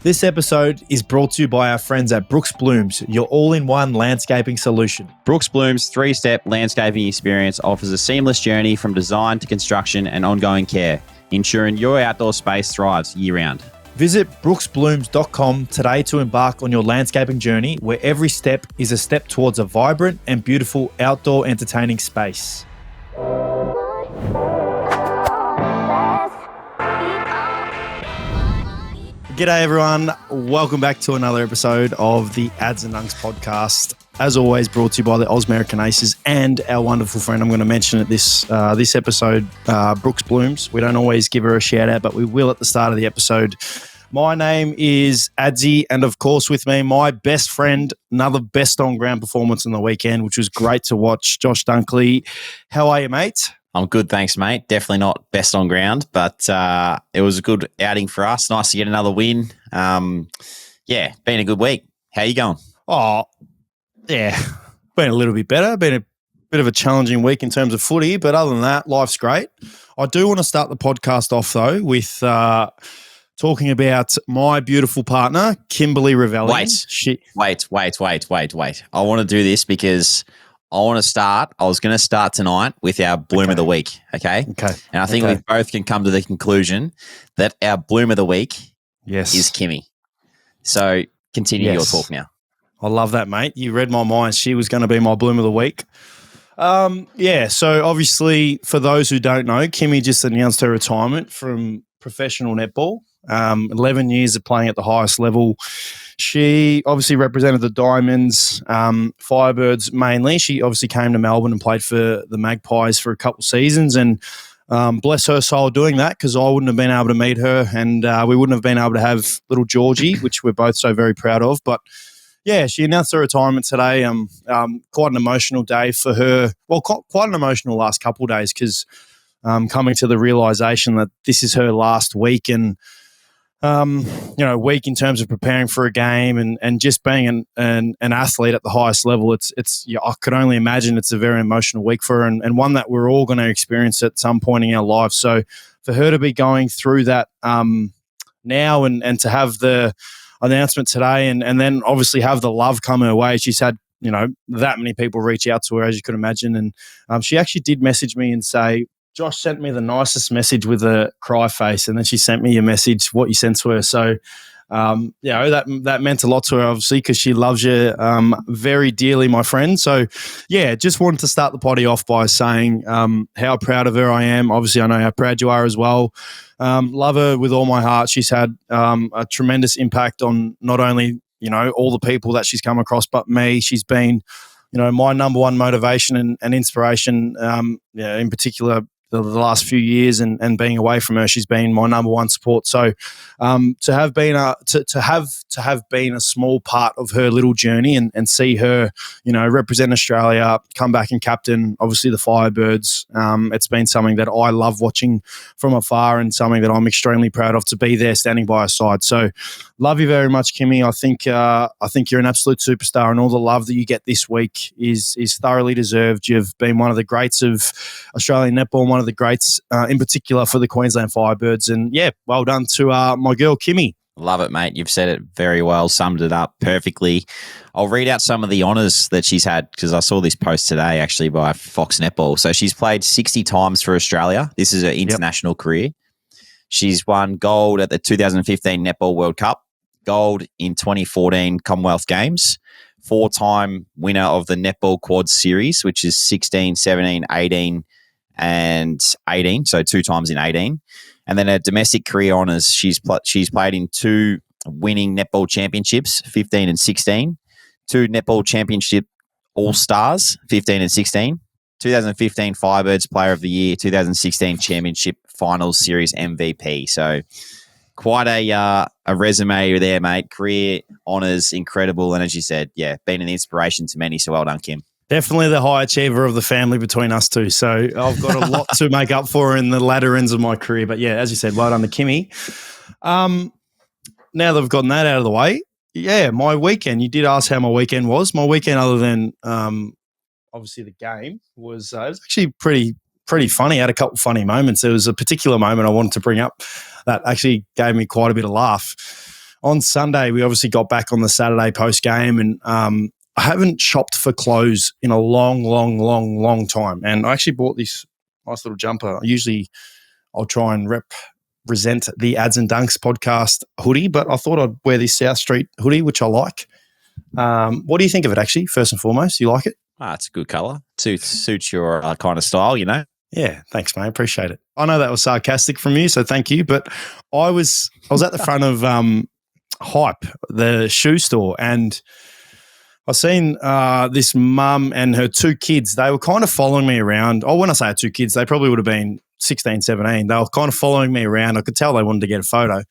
This episode is brought to you by our friends at Brookes Blooms, your all-in-one landscaping solution. Brookes Blooms' three-step landscaping experience offers a seamless journey from design to construction and ongoing care, ensuring your outdoor space thrives year-round. Visit brooksblooms.com today to embark on your landscaping journey, where every step is a step towards a vibrant and beautiful outdoor entertaining space. G'day everyone, welcome back to another episode of the Ads and Dunks podcast. As always, brought to you by the American Aces and our wonderful friend, I'm going to mention at this episode, Brookes Blooms. We don't always give her a shout out, but we will at the start of the episode. My name is Adsy, and of course with me, my best friend, another best on ground performance on the weekend, which was great to watch, Josh Dunkley. How are you, mate? I'm good, thanks, mate. Definitely not best on ground, but it was a good outing for us. Nice to get another win. Been a good week. How you going? Oh, yeah, been a little bit better. Been a bit of a challenging week in terms of footy, but other than that, life's great. I do want to start the podcast off, though, with talking about my beautiful partner, Kimberly Rell. Wait. I want to do this because I was going to start tonight with our Bloom of the Week, okay? Okay. And I think we both can come to the conclusion that our Bloom of the Week is Kimmy. So continue your talk now. I love that, mate. You read my mind. She was going to be my Bloom of the Week. So obviously, for those who don't know, Kimmy just announced her retirement from professional netball. 11 years of playing at the highest level. She obviously represented the Diamonds, Firebirds mainly. She obviously came to Melbourne and played for the Magpies for a couple of seasons, and bless her soul doing that, because I wouldn't have been able to meet her, and we wouldn't have been able to have little Georgie, which we're both so very proud of. But yeah, she announced her retirement today. Quite an emotional day for her. Well, quite an emotional last couple of days, because coming to the realisation that this is her last week, and week in terms of preparing for a game and just being an athlete at the highest level. I could only imagine it's a very emotional week for her, and one that we're all going to experience at some point in our lives. So for her to be going through that now and to have the announcement today and then obviously have the love come her way. She's had, that many people reach out to her, as you could imagine. And she actually did message me and say, Josh sent me the nicest message with a cry face, and then she sent me a message, what you sent to her. So, that meant a lot to her, obviously, because she loves you very dearly, my friend. So, yeah, just wanted to start the potty off by saying how proud of her I am. Obviously, I know how proud you are as well. Love her with all my heart. She's had a tremendous impact on not only, all the people that she's come across, but me. She's been, my number one motivation and inspiration, in particular, the last few years and being away from her, she's been my number one support. So to have been a small part of her little journey and see her, represent Australia, come back and captain, obviously the Firebirds, it's been something that I love watching from afar and something that I'm extremely proud of to be there standing by her side. So love you very much, Kimmy. I think you're an absolute superstar, and all the love that you get this week is thoroughly deserved. You've been one of the greats of Australian netball, one of the greats in particular for the Queensland Firebirds. And yeah, well done to my girl, Kimmy. Love it, mate. You've said it very well, summed it up perfectly. I'll read out some of the honours that she's had, because I saw this post today actually by Fox Netball. So she's played 60 times for Australia. This is her international career. She's won gold at the 2015 Netball World Cup, gold in 2014 Commonwealth Games, 4-time winner of the Netball Quad Series, which is 16, 17, 18 and 18, so 2 times in 18. And then her domestic career honours, she's played in 2 winning netball championships, 15 and 16, 2 netball championship All-Stars, 15 and 16, 2015 Firebirds Player of the Year, 2016 Championship Finals Series MVP. So quite a resume there, mate. Career honours, incredible. And as you said, been an inspiration to many. So well done, Kim. Definitely the high achiever of the family between us two. So I've got a lot to make up for in the latter ends of my career. But yeah, as you said, well done to Kimmy. Now that I've gotten that out of the way, my weekend. You did ask how my weekend was. My weekend, other than obviously the game, was it was actually pretty funny. I had a couple of funny moments. There was a particular moment I wanted to bring up that actually gave me quite a bit of laugh. on Sunday, we obviously got back on the Saturday post game, and I haven't shopped for clothes in a long time. And I actually bought this nice little jumper. Usually I'll try and represent the Ads and Dunks podcast hoodie, but I thought I'd wear this South Street hoodie, which I like. What do you think of it, actually, first and foremost? You like it? It's a good colour. Suits your kind of style, you know? Yeah, thanks, mate. Appreciate it. I know that was sarcastic from you, so thank you. But I was at the front of Hype, the shoe store, and I seen this mum and her two kids. They were kind of following me around. Oh, when I say two kids, they probably would have been 16, 17. They were kind of following me around. I could tell they wanted to get a photo.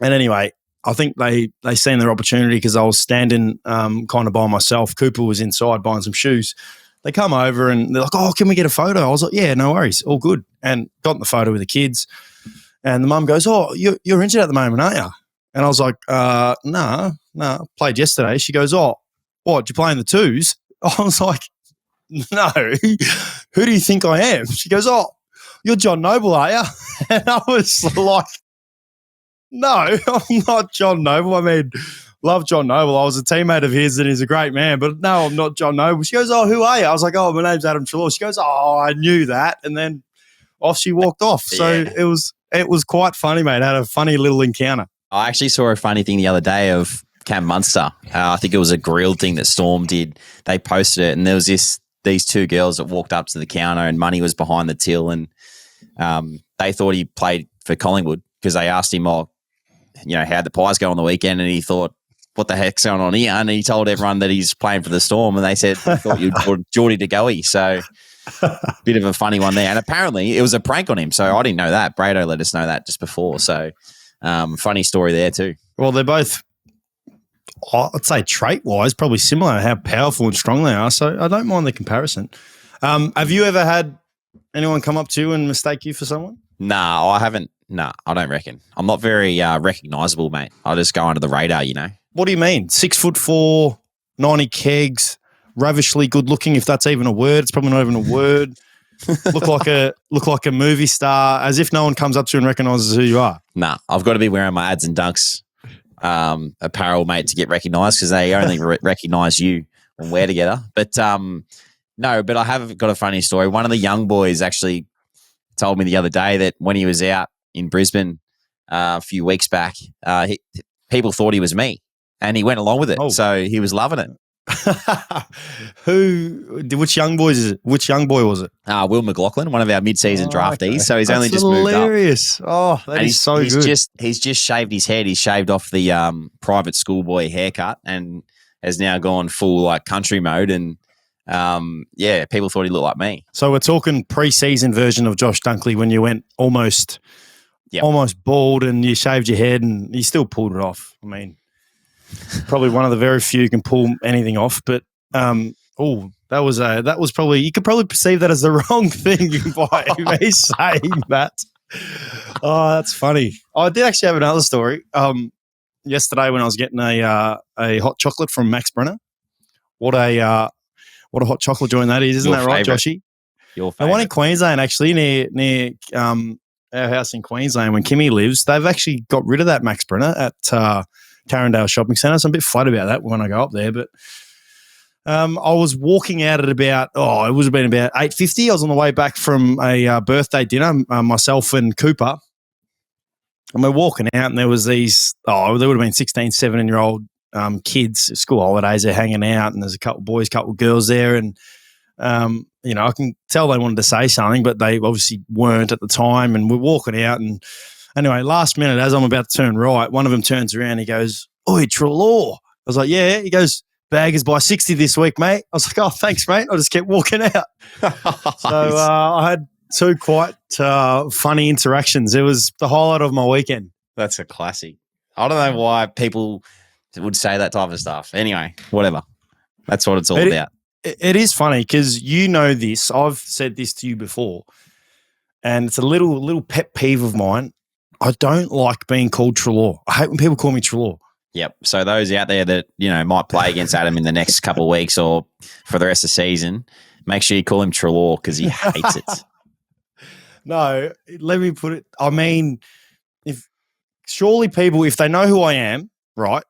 And anyway, I think they seen their opportunity because I was standing kind of by myself. Cooper was inside buying some shoes. They come over and they're like, "Oh, can we get a photo?" I was like, "Yeah, no worries, all good." And got in the photo with the kids. And the mum goes, "Oh, you're injured at the moment, aren't you?" And I was like, no, played yesterday. She goes, "Oh, what, did you play in the twos?" I was like, "No, who do you think I am?" She goes, "Oh, you're John Noble, are you?" And I was like, "No, I'm not John Noble. I mean, love John Noble. I was a teammate of his and he's a great man, but no, I'm not John Noble." She goes, "Oh, who are you?" I was like, "Oh, my name's Adam Treloar." She goes, "Oh, I knew that." And then off she walked off. So it was quite funny, mate. I had a funny little encounter. I actually saw a funny thing the other day of Cam Munster. I think it was a grilled thing that Storm did. They posted it, and there was these two girls that walked up to the counter, and Money was behind the till, and they thought he played for Collingwood because they asked him, "Oh, you know, how'd the Pies go on the weekend?" And he thought, "What the heck's going on here?" And he told everyone that he's playing for the Storm, and they said, "I thought you'd Geordie to Goey." So bit of a funny one there. And apparently it was a prank on him. So I didn't know that. Brado let us know that just before. So funny story there too. Well, they're both, I'd say trait-wise, probably similar, how powerful and strong they are. So I don't mind the comparison. Have you ever had anyone come up to you and mistake you for someone? No, I haven't. No, I don't reckon. I'm not very recognisable, mate. I just go under the radar, you know. What do you mean? 6'4", 90 kegs, ravishly good looking, if that's even a word. It's probably not even a word. look like a movie star, as if no one comes up to you and recognises who you are. Nah, I've got to be wearing my Ads and Dunks apparel, mate, to get recognised because they only recognise you when we're together. But no, but I have got a funny story. One of the young boys actually told me the other day that when he was out in Brisbane a few weeks back, people thought he was me, and he went along with it. Oh. So he was loving it. Which young boy was it? Will McLaughlin, one of our mid-season draftees. Okay. So he's only just hilarious. moved up. Oh, that is so good. He's just shaved his head. He's shaved off the private schoolboy haircut and has now gone full like country mode. And people thought he looked like me. So we're talking pre-season version of Josh Dunkley when you went almost bald and you shaved your head and you still pulled it off. I mean, probably one of the very few who can pull anything off. But that was probably, you could probably perceive that as the wrong thing by me saying that. Oh, that's funny. I did actually have another story. Yesterday when I was getting a hot chocolate from Max Brenner. What a hot chocolate joint that is, isn't that right, Joshy? Your favourite. The one in Queensland, actually, near our house in Queensland, when Kimmy lives, they've actually got rid of that Max Brenner at Carindale Shopping Centre. So I'm a bit flat about that when I go up there. But I was walking out at about, it would have been about 8:50. I was on the way back from a birthday dinner, myself and Cooper. And we're walking out and there was these, there would have been 16, 17-year-old kids, school holidays, they're hanging out and there's a couple of boys, couple of girls there. And, I can tell they wanted to say something, but they obviously weren't at the time. And we're walking out and anyway, last minute, as I'm about to turn right, one of them turns around. He goes, "Oi, Treloar." I was like, "Yeah." He goes, "Baggers by 60 this week, mate." I was like, "Oh, thanks, mate." I just kept walking out. So I had two quite funny interactions. It was the highlight of my weekend. That's a classic. I don't know why people would say that type of stuff. Anyway, whatever. That's what it's all about. It is funny because you know this. I've said this to you before, and it's a little pet peeve of mine. I don't like being called Treloar. I hate when people call me Treloar. Yep. So those out there that, might play against Adam in the next couple of weeks or for the rest of the season, make sure you call him Treloar because he hates it. No, let me put it. I mean, surely people, if they know who I am, right,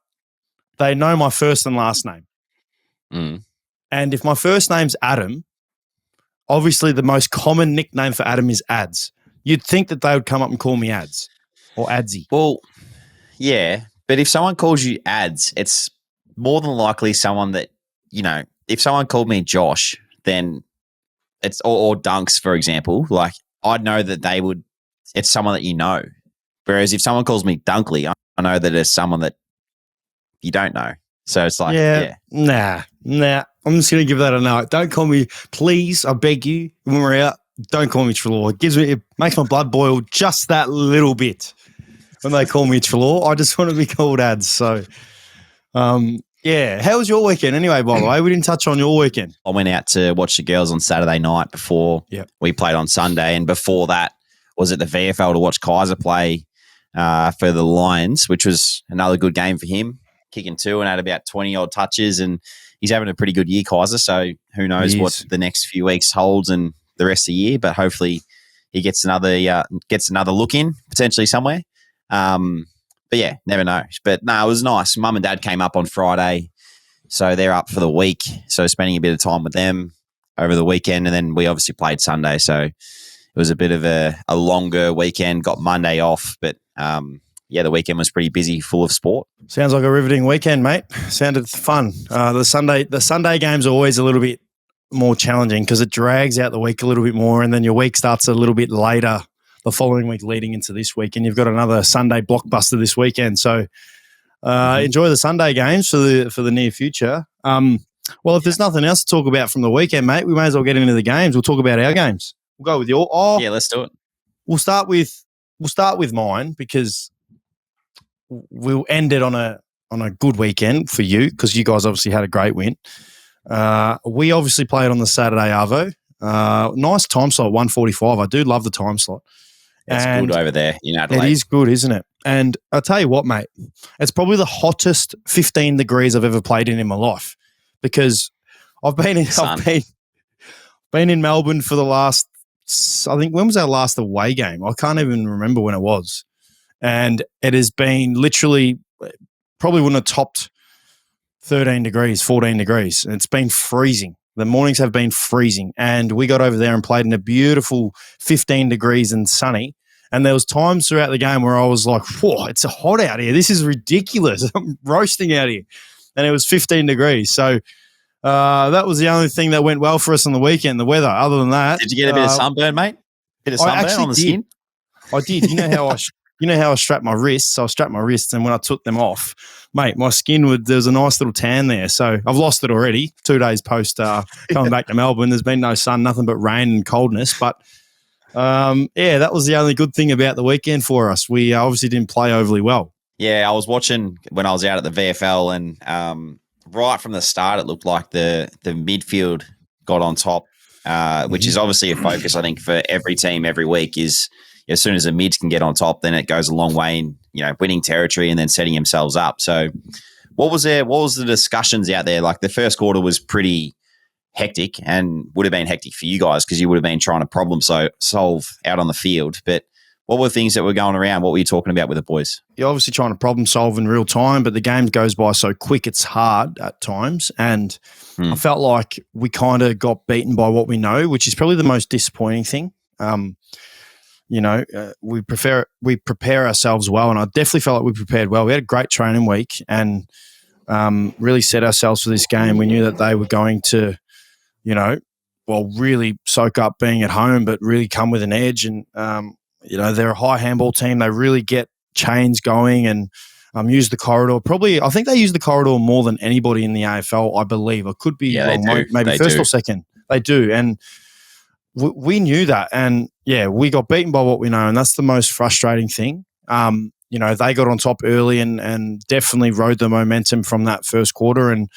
they know my first and last name. Mm. And if my first name's Adam, obviously the most common nickname for Adam is Ads. You'd think that they would come up and call me Ads or Adsy. Well, yeah, but if someone calls you Ads, it's more than likely someone that, if someone called me Josh, then it's, or Dunks, for example, like I'd know that it's someone that you know. Whereas if someone calls me Dunkley, I know that it's someone that you don't know. So it's like, nah. I'm just going to give that a no. Don't call me, please, I beg you, when we're out, don't call me Treloar. It makes my blood boil just that little bit when they call me Treloar. I just want to be called Ads. So, how was your weekend anyway, by the way? We didn't touch on your weekend. I went out to watch the girls on Saturday night before we played on Sunday. And before that was at the VFL to watch Kaiser play for the Lions, which was another good game for him, kicking 2 and had about 20-odd touches. And he's having a pretty good year, Kaiser. So who knows what the next few weeks holds and the rest of the year. But hopefully he gets another look in potentially somewhere. But yeah, never know. But no, it was nice. Mum and Dad came up on Friday, so they're up for the week. So spending a bit of time with them over the weekend, and then we obviously played Sunday. So it was a bit of a longer weekend. Got Monday off, but the weekend was pretty busy, full of sport. Sounds like a riveting weekend, mate. Sounded fun. The Sunday games are always a little bit more challenging because it drags out the week a little bit more, and then your week starts a little bit later the following week leading into this week, and you've got another Sunday blockbuster this weekend. So enjoy the Sunday games for the near future. Well, if there's nothing else to talk about from the weekend, mate, we may as well get into the games. We'll talk about our games. We'll go with your. Yeah, let's do it. We'll start with mine because we'll end it on a good weekend for you because you guys obviously had a great win. We obviously played on the Saturday Arvo. Nice time slot, 1:45. I do love the time slot. It's good over there in Adelaide. It is good, isn't it? And I'll tell you what, mate, it's probably the hottest 15 degrees I've ever played in my life because I've been in Melbourne for the last, I think, when was our last away game? I can't even remember when it was. And it has been literally, probably wouldn't have topped 13 degrees, 14 degrees. And it's been freezing. The mornings have been freezing. And we got over there and played in a beautiful 15 degrees and sunny. And there was times throughout the game where I was like, whoa, it's hot out here. This is ridiculous. I'm roasting out here. And it was 15 degrees. So that was the only thing that went well for us on the weekend, the weather. Other than that. Did you get a bit of sunburn, mate? Bit of sunburn on the skin? I did. You know how I strapped my wrists? So I strapped my wrists, and when I took them off, mate, my skin there was a nice little tan there. So I've lost it already 2 days post coming back to Melbourne. There's been no sun, nothing but rain and coldness. But that was the only good thing about the weekend for us. We obviously didn't play overly well. Yeah, I was watching when I was out at the VFL, and right from the start, it looked like the midfield got on top, which is obviously a focus, I think, for every team every week is as soon as the mids can get on top, then it goes a long way in, winning territory and then setting themselves up. So what was the discussions out there? Like the first quarter was pretty hectic and would have been hectic for you guys because you would have been trying to problem solve out on the field. But what were things that were going around? What were you talking about with the boys? You're obviously trying to problem solve in real time, but the game goes by so quick, it's hard at times. And I felt like we kind of got beaten by what we know, which is probably the most disappointing thing. We prepare ourselves well, and I definitely felt like we prepared well. We had a great training week and really set ourselves for this game. We knew that they were going to, really soak up being at home, but really come with an edge. And, they're a high handball team. They really get chains going and use the corridor. Probably, I think they use the corridor more than anybody in the AFL, I believe. I could be wrong, maybe first or second. They do. And we knew that, and we got beaten by what we know, and that's the most frustrating thing. They got on top early and definitely rode the momentum from that first quarter. And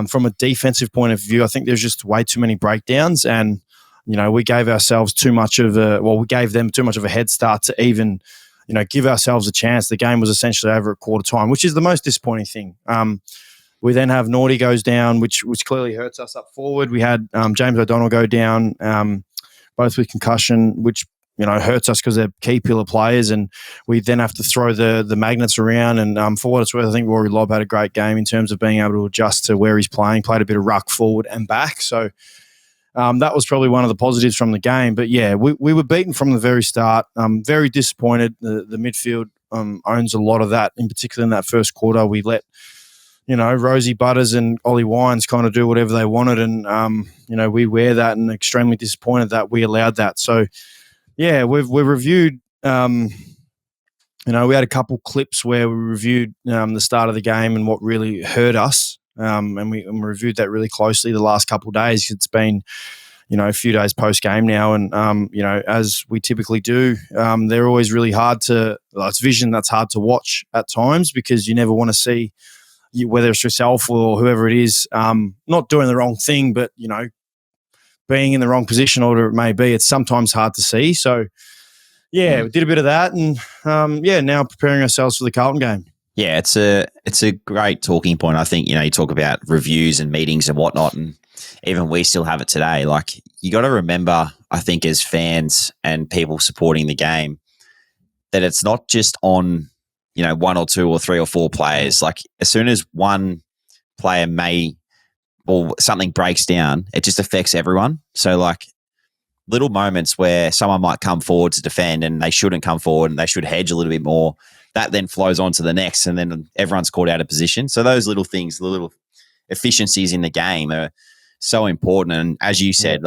from a defensive point of view, I think there's just way too many breakdowns, and we gave ourselves we gave them too much of a head start to even, give ourselves a chance. The game was essentially over at quarter time, which is the most disappointing thing. We then have Naughty goes down, which clearly hurts us up forward. We had James O'Donnell go down. Both with concussion, which, hurts us because they're key pillar players, and we then have to throw the magnets around. And for what it's worth, I think Rory Lobb had a great game in terms of being able to adjust to where he's playing, played a bit of ruck forward and back. So that was probably one of the positives from the game. But yeah, we were beaten from the very start. Very disappointed. The midfield owns a lot of that, in particular in that first quarter. We let Rosie Butters and Ollie Wines kind of do whatever they wanted, and we wear that, and extremely disappointed that we allowed that. So yeah, we've reviewed. We had a couple clips where we reviewed the start of the game and what really hurt us, and we reviewed that really closely the last couple of days. It's been a few days post game now, and as we typically do, they're always really hard to. It's vision that's hard to watch at times, because you never want to see. Whether it's yourself or whoever it is, not doing the wrong thing, but, being in the wrong position, or whatever it may be, it's sometimes hard to see. So, yeah, we did a bit of that, and, now preparing ourselves for the Carlton game. Yeah, it's a great talking point. I think, you talk about reviews and meetings and whatnot, and even we still have it today. Like, you got to remember, I think, as fans and people supporting the game, that it's not just on – one or two or three or four players. Like, as soon as one player or something breaks down, it just affects everyone. So, like, little moments where someone might come forward to defend and they shouldn't come forward and they should hedge a little bit more, that then flows on to the next, and then everyone's caught out of position. So those little things, the little efficiencies in the game are so important. And as you said,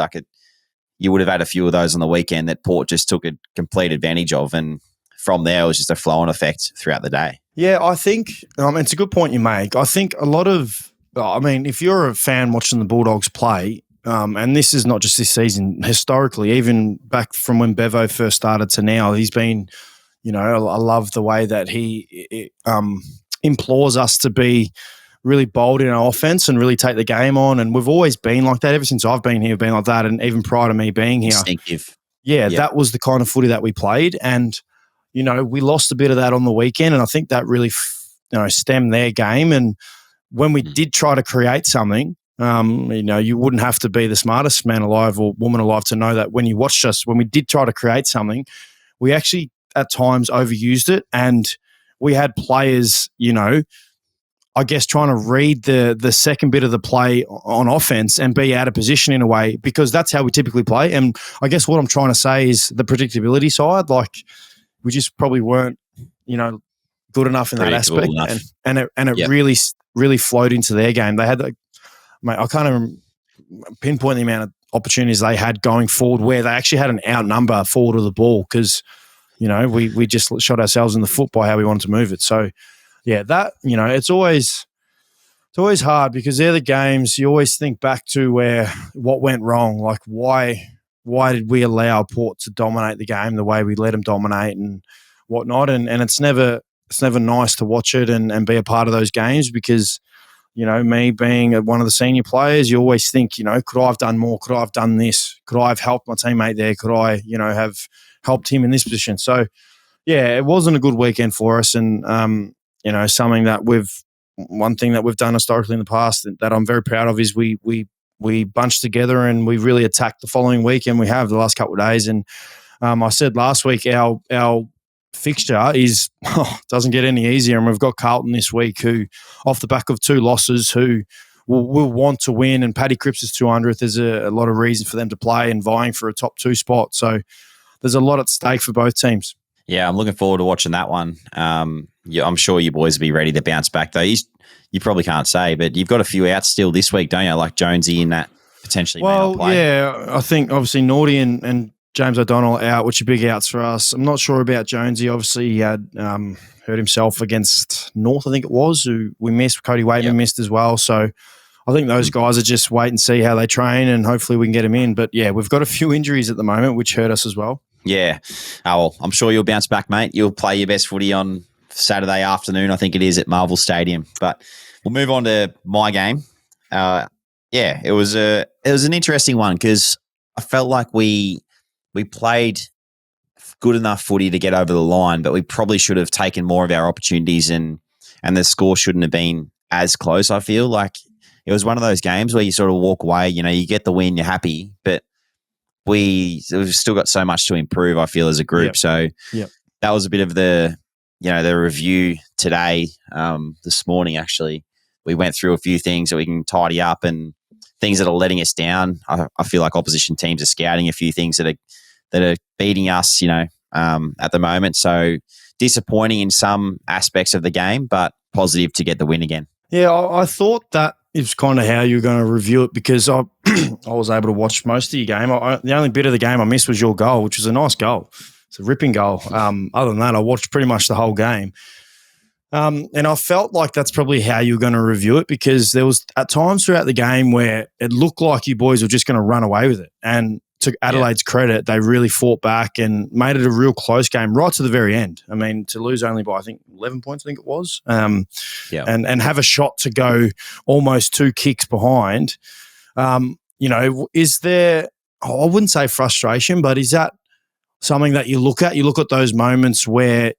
you would have had a few of those on the weekend that Port just took a complete advantage of, and from there, it was just a flow-on effect throughout the day. Yeah, I think it's a good point you make. I think a lot of, if you're a fan watching the Bulldogs play, and this is not just this season, historically, even back from when Bevo first started to now, he's been, I love the way that he implores us to be really bold in our offense and really take the game on. And we've always been like that. Ever since I've been here, we've been like that. And even prior to me being here. Instinctive. Yeah, that was the kind of footy that we played. And we lost a bit of that on the weekend, and I think that really, stemmed their game. And when we did try to create something, you wouldn't have to be the smartest man alive or woman alive to know that when you watched us, when we did try to create something, we actually at times overused it, and we had players, I guess, trying to read the second bit of the play on offense and be out of position in a way, because that's how we typically play. And I guess what I'm trying to say is the predictability side, like, we just probably weren't, good enough in that aspect, and it really, really flowed into their game. They had, I can't even pinpoint the amount of opportunities they had going forward where they actually had an outnumber forward of the ball, because, we just shot ourselves in the foot by how we wanted to move it. So, yeah, that it's always hard, because they're the games you always think back to what went wrong, like why did we allow Port to dominate the game the way we let them dominate and whatnot? And it's never nice to watch it and be a part of those games, because, me being one of the senior players, you always think, could I have done more? Could I have done this? Could I have helped my teammate there? Could I, have helped him in this position? So, yeah, it wasn't a good weekend for us. And, something that one thing that we've done historically in the past that I'm very proud of is we bunched together and we really attacked the following week, and we have the last couple of days. And I said last week our fixture doesn't get any easier, and we've got Carlton this week, who, off the back of 2 losses, who will want to win. And Paddy Cripps' 200th, there's a lot of reason for them to play and vying for a top 2 spot. So there's a lot at stake for both teams. Yeah, I'm looking forward to watching that one. I'm sure you boys will be ready to bounce back, though. You probably can't say, but you've got a few outs still this week, don't you? Like Jonesy in that potentially may not play. Yeah, I think obviously Naughty and James O'Donnell out, which are big outs for us. I'm not sure about Jonesy. Obviously, he had hurt himself against North, I think it was, who we missed. Cody Waitman missed as well. So I think those guys are just wait and see how they train, and hopefully we can get him in. But, yeah, we've got a few injuries at the moment, which hurt us as well. Yeah. Oh, well, I'm sure you'll bounce back, mate. You'll play your best footy on Saturday afternoon, I think it is, at Marvel Stadium. But we'll move on to my game. It was an interesting one, because I felt like we played good enough footy to get over the line, but we probably should have taken more of our opportunities, and the score shouldn't have been as close. I feel like it was one of those games where you sort of walk away, you get the win, you're happy, but we've still got so much to improve, I feel, as a group. Yep. So Yep. that was a bit of the review today, this morning, actually. We went through a few things that we can tidy up and things that are letting us down. I feel like opposition teams are scouting a few things that are beating us, at the moment. So disappointing in some aspects of the game, but positive to get the win again. Yeah, I thought that is kind of how you were going to review it, because I was able to watch most of your game. The only bit of the game I missed was your goal, which was a nice goal. It's a ripping goal. Other than that, I watched pretty much the whole game. And I felt like that's probably how you were going to review it, because there was at times throughout the game where it looked like you boys were just going to run away with it. And to Adelaide's credit, they really fought back and made it a real close game right to the very end. I mean, to lose only by, I think, 11 points, I think it was, and have a shot to go almost 2 kicks behind. Is there, I wouldn't say frustration, but is that something that you look at? You look at those moments where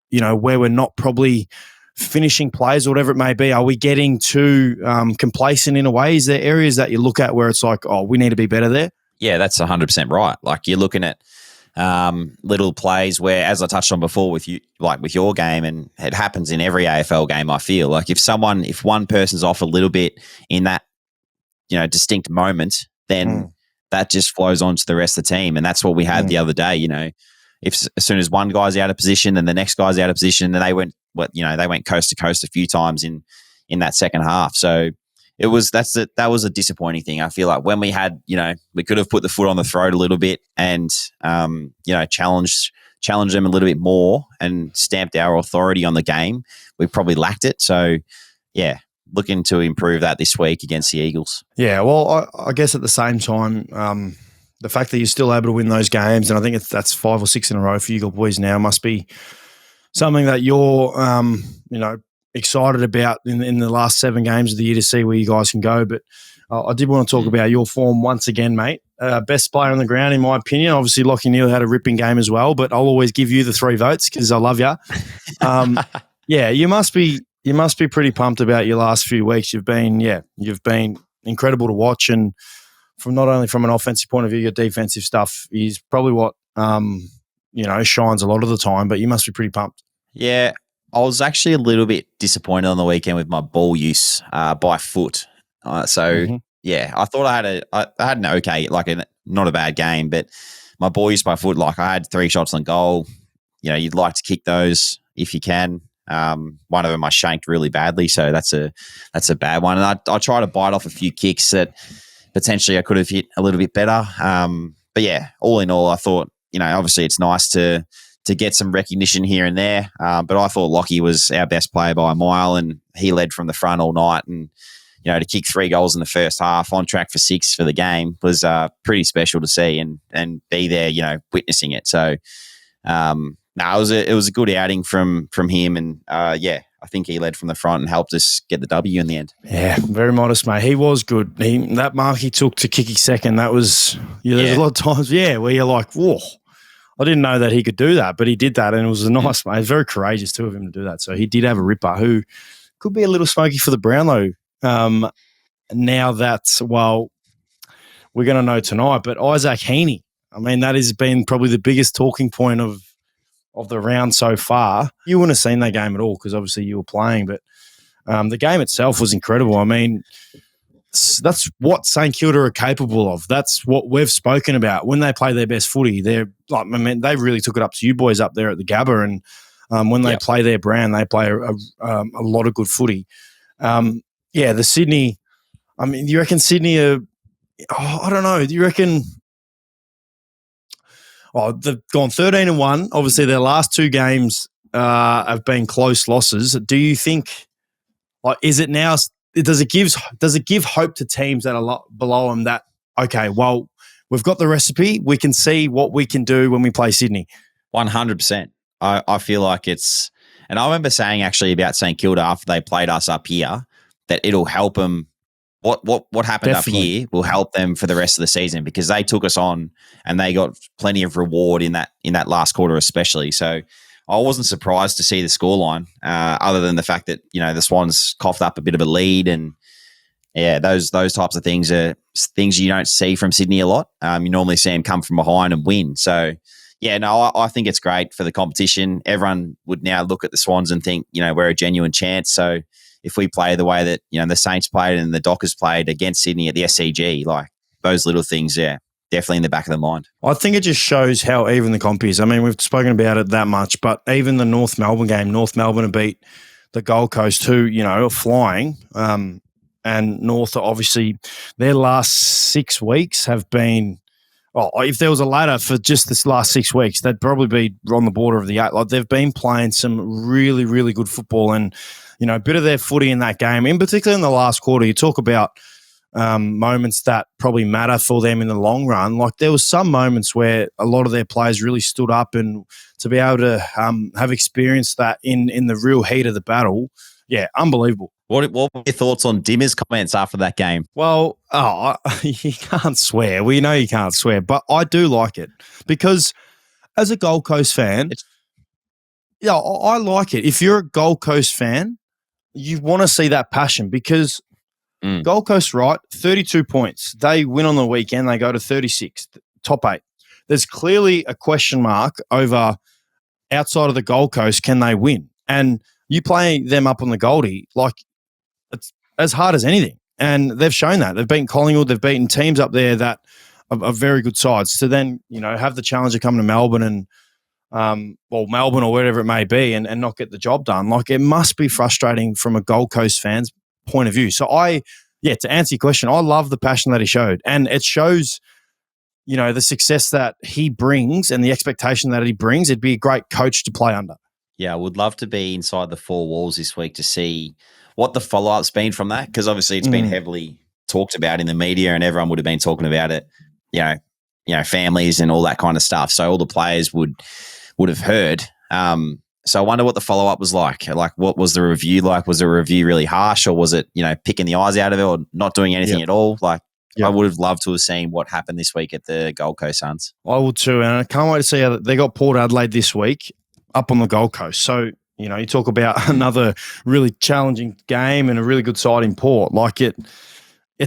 we're not probably finishing plays or whatever it may be. Are we getting too complacent in a way? Is there areas that you look at where it's like, oh, we need to be better there? Yeah, that's 100% right. Like, you're looking at little plays where, as I touched on before with you, like with your game, and it happens in every AFL game, I feel like if one person's off a little bit in that, distinct moment, then that just flows on to the rest of the team. And that's what we had the other day. If as soon as one guy's out of position and the next guy's out of position, then they went coast to coast a few times in that second half. So that was a disappointing thing. I feel like when we had, we could have put the foot on the throat a little bit and, challenged them a little bit more and stamped our authority on the game. We probably lacked it. So, yeah, looking to improve that this week against the Eagles. Yeah, well, I guess at the same time, the fact that you're still able to win those games, and I think that's 5 or 6 in a row for you boys now, must be something that you're, excited about in the last 7 games of the year to see where you guys can go. But I did want to talk about your form once again, mate. Best player on the ground, in my opinion. Obviously, Lockie Neal had a ripping game as well, but I'll always give you the 3 votes because I love you. Yeah, you must be pretty pumped about your last few weeks. You've been incredible to watch, and not only from an offensive point of view, your defensive stuff is probably what shines a lot of the time. But you must be pretty pumped. Yeah. I was actually a little bit disappointed on the weekend with my ball use by foot. I thought I had an okay, not a bad game, but my ball use by foot, I had 3 shots on goal. You'd like to kick those if you can. One of them I shanked really badly, so that's a bad one. And I try to bite off a few kicks that potentially I could have hit a little bit better. But yeah, all in all, I thought, obviously it's nice to get some recognition here and there. But I thought Lockie was our best player by a mile, and he led from the front all night. And, to kick 3 goals in the first half, on track for 6 for the game, was pretty special to see and be there, witnessing it. So, it was a good outing from him. And, I think he led from the front and helped us get the W in the end. Yeah, very modest, mate. He was good. That mark he took to kick his second, that was, there's a lot of times, where you're like, whoa. I didn't know that he could do that, but he did that, and it was nice, mate. It was very courageous too of him to do that. So he did have a ripper who could be a little smoky for the Brownlow. Now that, we're going to know tonight, but Isaac Heaney, I mean, that has been probably the biggest talking point of the round so far. You wouldn't have seen that game at all because obviously you were playing, but the game itself was incredible. I mean, that's what St Kilda are capable of. That's what we've spoken about when they play their best footy. They really took it up to you boys up there at the Gabba, and when they play their brand, they play a lot of good footy. The Sydney. I mean, do you reckon Sydney are? I don't know. Do you reckon? Oh, they've gone 13-1. Obviously, their last 2 games have been close losses. Do you think? Is it now? Does it give hope to teams that are a lot below them that, okay, well, we've got the recipe. We can see what we can do when we play Sydney. 100%. I feel like it's – and I remember saying actually about St Kilda after they played us up here that it'll help them – what happened up here will help them for the rest of the season because they took us on and they got plenty of reward in that last quarter especially. So – I wasn't surprised to see the scoreline, other than the fact that, the Swans coughed up a bit of a lead and Yeah, those types of things are things you don't see from Sydney a lot. You normally see them come from behind and win. So, yeah, no, I think it's great for the competition. Everyone would now look at the Swans and think, we're a genuine chance. So if we play the way that, the Saints played and the Dockers played against Sydney at the SCG, like those little things, yeah, definitely in the back of the mind. I think it just shows how even the comp is. I mean, we've spoken about it that much, but even the North Melbourne game, North Melbourne have beat the Gold Coast who, are flying. And North, obviously, their last 6 weeks have been, if there was a ladder for just this last 6 weeks, they'd probably be on the border of the 8. Like, they've been playing some really, really good football and, a bit of their footy in that game, in particular in the last quarter. You talk about moments that probably matter for them in the long run. Like, there was some moments where a lot of their players really stood up, and to be able to have experienced that in the real heat of the battle, yeah, unbelievable. What were your thoughts on Dimmer's comments after that game? Well, you can't swear. We know you can't swear, but I do like it because as a Gold Coast fan, I like it. If you're a Gold Coast fan, you want to see that passion because Gold Coast, right, 32 points. They win on the weekend. They go to 36, top 8. There's clearly a question mark over outside of the Gold Coast, can they win? And you play them up on the Goldie, like, it's as hard as anything. And they've shown that. They've beaten Collingwood. They've beaten teams up there that are very good sides. To then, have the challenge of coming to Melbourne and, Melbourne or wherever it may be and not get the job done. Like, it must be frustrating from a Gold Coast fan's point of view. So to answer your question, I love the passion that he showed. And it shows, the success that he brings and the expectation that he brings. It'd be a great coach to play under. Yeah, I would love to be inside the four walls this week to see what the follow-up's been from that, because obviously it's been heavily talked about in the media and everyone would have been talking about it, families and all that kind of stuff. So all the players would have heard. So I wonder what the follow-up was like. Like, what was the review like? Was the review really harsh, or was it, picking the eyes out of it or not doing anything at all? Like, I would have loved to have seen what happened this week at the Gold Coast Suns. I would too, and I can't wait to see how they got Port Adelaide this week up on the Gold Coast. So, you talk about another really challenging game and a really good side in Port. Like, it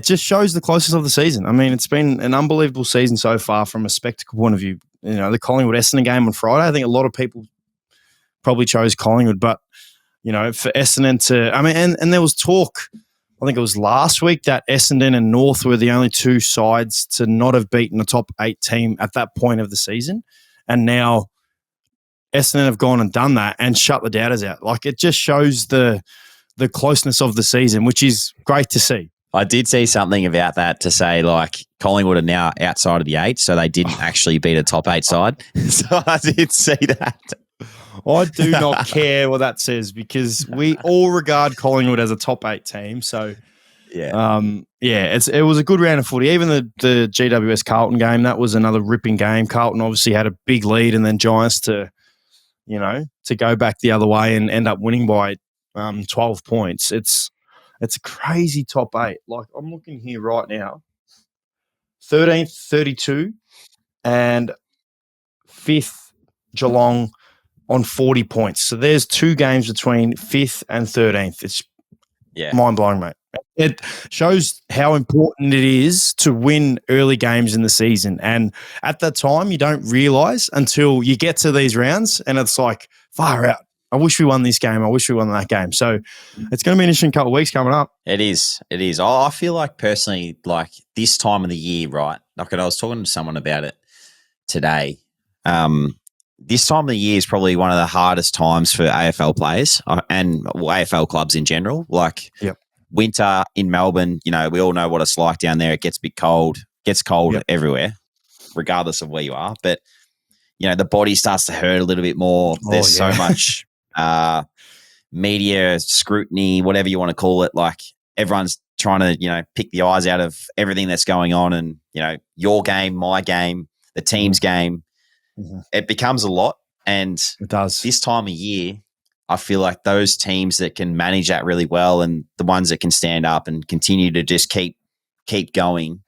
just shows the closeness of the season. I mean, it's been an unbelievable season so far from a spectacle point of view. The Collingwood-Essendon game on Friday, I think a lot of people probably chose Collingwood, but, for Essendon to – I mean, and there was talk, I think it was last week, that Essendon and North were the only two sides to not have beaten a top 8 team at that point of the season. And now Essendon have gone and done that and shut the doubters out. Like, it just shows the closeness of the season, which is great to see. I did see something about that to say, like, Collingwood are now outside of the 8, so they didn't actually beat a top 8 side. So I did see that. I do not care what that says because we all regard Collingwood as a top 8 team. So, it was a good round of footy. Even the GWS Carlton game, that was another ripping game. Carlton obviously had a big lead, and then Giants to go back the other way and end up winning by 12 points. It's a crazy top 8. Like, I'm looking here right now. 13th, 32, and 5th, Geelong on 40 points. So there's 2 games between 5th and 13th. It's mind-blowing, mate. It shows how important it is to win early games in the season. And at that time, you don't realise until you get to these rounds and it's like, far out. I wish we won this game. I wish we won that game. So it's going to be an interesting couple of weeks coming up. It is. It is. I feel like personally, like this time of the year, right? Like, I was talking to someone about it today. This time of the year is probably one of the hardest times for AFL players and AFL clubs in general. Like, winter in Melbourne, we all know what it's like down there. It gets a bit cold, gets cold everywhere, regardless of where you are. But, the body starts to hurt a little bit more. There's so much media scrutiny, whatever you want to call it. Like, everyone's trying to, pick the eyes out of everything that's going on and, your game, my game, the team's game. Mm-hmm. It becomes a lot. And it does. This time of year, I feel like those teams that can manage that really well and the ones that can stand up and continue to just keep going,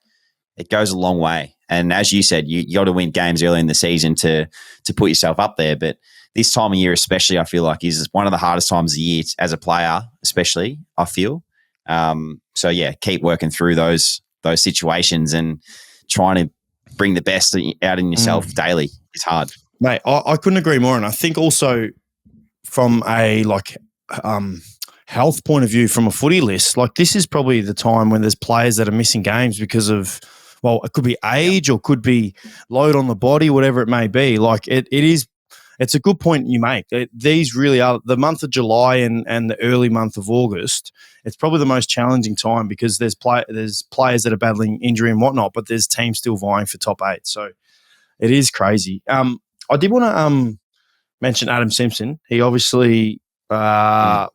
it goes a long way. And as you said, you got to win games early in the season to put yourself up there. But this time of year especially, I feel like is one of the hardest times of the year as a player, especially, I feel. So yeah, keep working through those situations and trying to bring the best out in yourself daily is hard. Mate, I couldn't agree more. And I think also from a health point of view, from a footy list, like this is probably the time when there's players that are missing games because of, well, it could be age or could be load on the body, whatever it may be. Like it's a good point you make. These really are the month of July and the early month of August. It's probably the most challenging time because there's players that are battling injury and whatnot, but there's teams still vying for top 8. So it is crazy. I did want to mention Adam Simpson. He obviously, what